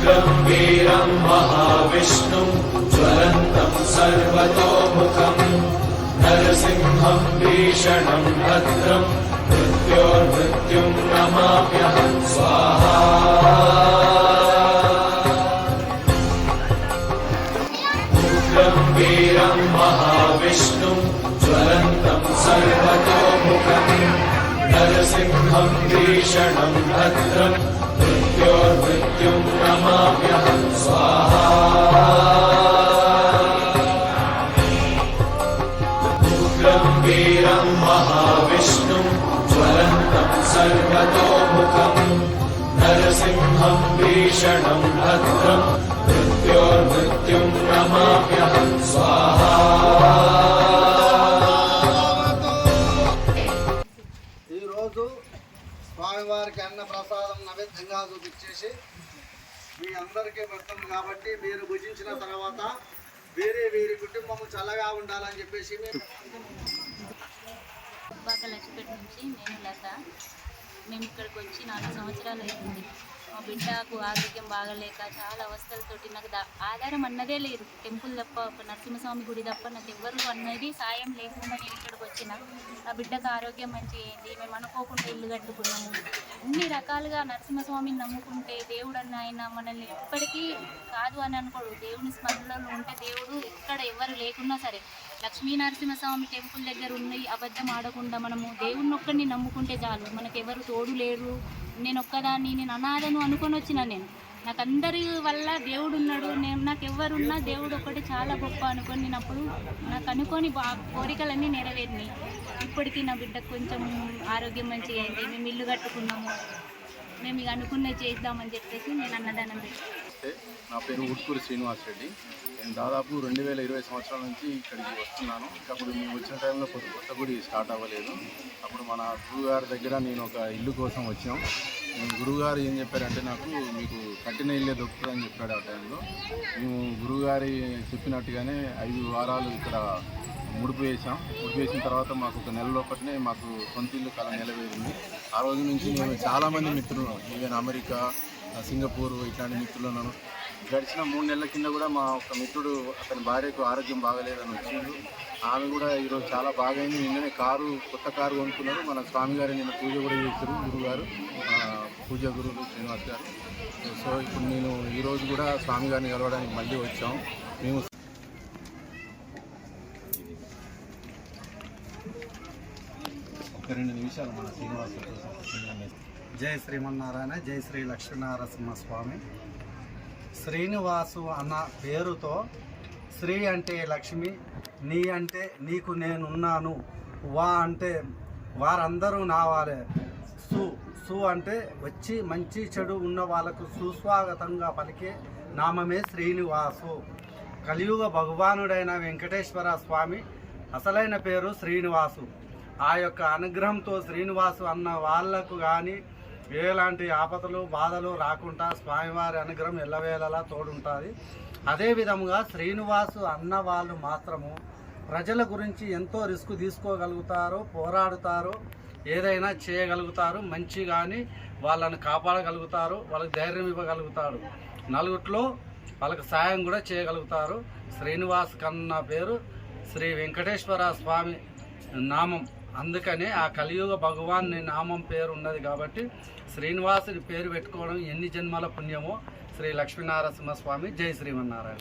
वीरं महाविष्णुं ज्वलन्तं सर्वतोमुखं नरसिंहं भीषणं भद्रं मृत्योर्मृत्युं नमाम्यहं स्वाहा। उग्रं वीरं महाविष्णुं ज्वलन्तं सर्वतोमुखं नरसिंहं भीषणं भद्रं मृत्योर्मृत्युं नमाम्यहं स्वाहा। उग्रं वीरं महाविष्णुं ज्वलन्तं सर्वतोमुखं नरसिंहं भीषणं भद्रं मृत्योर्मृत्युं नमाम्यहं स्वाहा। స్వామివారికి అన్న ప్రసాదం నైవేద్యంగా చూపించేసి మీ అందరికీ పెడుతుంది కాబట్టి మీరు భుజించిన తర్వాత వీరి కుటుంబము చల్లగా ఉండాలని చెప్పేసి లక్ష్మీపేట నుంచి నేను లత. మేము ఇక్కడికి వచ్చి 4 సంవత్సరాలు అవుతుంది. మా బిడ్డకు ఆరోగ్యం బాగలేక చాలా అవస్థలతోటి నాకు ఆధారం అన్నదే లేదు. టెంపుల్ తప్ప, ఒక నరసింహస్వామి గుడి తప్ప నాకు ఎవ్వరు అన్నది సాయం లేకుండా నేను ఇక్కడికి వచ్చిన. నా బిడ్డకు ఆరోగ్యం మంచిగా అయింది. మేము అనుకోకుండా ఇల్లు కట్టుకున్నాము. అన్ని రకాలుగా నరసింహస్వామిని నమ్ముకుంటే దేవుడు అన్న ఆయన మనల్ని ఎప్పటికీ కాదు అని అనుకోడు. దేవుని స్మరణలో ఉంటే దేవుడు ఇక్కడ ఎవరు లేకున్నా సరే, లక్ష్మీ నరసింహస్వామి టెంపుల్ దగ్గర ఉన్నాయి అబద్ధం ఆడకుండా మనము దేవుణ్ణి ఒక్కడిని నమ్ముకుంటే చాలు. మనకు ఎవరు తోడు లేరు, నేను ఒక్కదాన్ని, నేను అనాథను అనుకొని వచ్చిన. నాకు అందరి వల్ల దేవుడు ఉన్నాడు, నాకు ఎవరున్నా దేవుడు ఒక్కటి చాలా గొప్ప అనుకొని నేను అప్పుడు నాకు అనుకొని కోరికలన్నీ నెరవేరినాయి. ఇప్పటికీ నా బిడ్డకు కొంచెం ఆరోగ్యం మంచిగా అయింది. మేము ఇల్లు కట్టుకున్నాము. మేము ఇక అనుకున్నది చేద్దామని చెప్పేసి నేను అన్నదానం పెట్టాను. నా పేరు ఉట్కూరు శ్రీనివాస్ రెడ్డి. నేను దాదాపు 2020 సంవత్సరాల నుంచి ఇక్కడికి వస్తున్నాను. అప్పుడు మేము వచ్చిన టైంలో కొత్త గుడి స్టార్ట్ అవ్వలేదు. అప్పుడు మన గురువుగారి దగ్గర నేను ఒక ఇల్లు కోసం వచ్చాం. గురువుగారు ఏం చెప్పారంటే, నాకు మీకు కట్టిన ఇల్లే దొరుకుతుందని చెప్పాడు. ఆ టైంలో మేము గురువుగారి చెప్పినట్టుగానే 5 వారాలు ఇక్కడ ముడుపు వేసాం. ముడుపు వేసిన తర్వాత మాకు ఒక నెల లోపలనే మాకు సొంత ఇల్లు కళ నెలవేరింది. ఆ రోజు నుంచి నేను చాలామంది మిత్రులు, ఈవెన్ అమెరికా, సింగపూర్ ఇట్లాంటి మిత్రులను గడిచిన 3 నెలల కింద కూడా మా ఒక మిత్రుడు, అతని భార్యకు ఆరోగ్యం బాగలేదని వచ్చిండు. ఆమె కూడా ఈరోజు చాలా బాగైంది. నిన్ననే కొత్త కారు కొనుక్కున్నారు. మన స్వామి గారు నిన్న పూజ కూడా చేశారు, గురువుగారు, పూజా గురువులు శ్రీనివాస్ గారు. సో ఇప్పుడు నేను ఈరోజు కూడా స్వామి గారిని కలవడానికి మళ్ళీ వచ్చాం. మేము ఒక 2 నిమిషాలు మన శ్రీనివాస్ గారు. జై శ్రీమన్నారాయణ, జై శ్రీ లక్ష్మీనరసింహస్వామి. శ్రీనివాసు అన్న పేరుతో శ్రీ అంటే లక్ష్మి, నీ అంటే నీకు నేనున్నాను, వా అంటే వారందరూ నా వారే, సు అంటే వచ్చి మంచి చెడు ఉన్న వాళ్ళకు సుస్వాగతంగా పలికే నామమే శ్రీనివాసు. కలియుగ భగవానుడైన వెంకటేశ్వర స్వామి అసలైన పేరు శ్రీనివాసు. ఆ యొక్క అనుగ్రహంతో శ్రీనివాసు అన్న వాళ్లకు కానీ ఎలాంటి ఆపదలు బాధలు రాకుండా స్వామివారి అనుగ్రహం ఎల్లవేళలా తోడుంటుంది. అదేవిధంగా శ్రీనివాసు అన్న వాళ్ళు మాత్రము ప్రజల గురించి ఎంతో రిస్క్ తీసుకోగలుగుతారు, పోరాడుతారు, ఏదైనా చేయగలుగుతారు, మంచి కానీ వాళ్ళని కాపాడగలుగుతారు, వాళ్ళకి ధైర్యం ఇవ్వగలుగుతారు, నలుగుట్లో వాళ్ళకి సాయం కూడా చేయగలుగుతారు. శ్రీనివాస్ కన్న పేరు శ్రీ వెంకటేశ్వర స్వామి నామం. అందుకనే ఆ కలియుగ భగవాన్ నామం పేరు ఉన్నది కాబట్టి శ్రీనివాసుని పేరు పెట్టుకోవడం ఎన్ని జన్మల పుణ్యమో. శ్రీ లక్ష్మీనరసింహస్వామి. జై శ్రీమన్నారాయణ.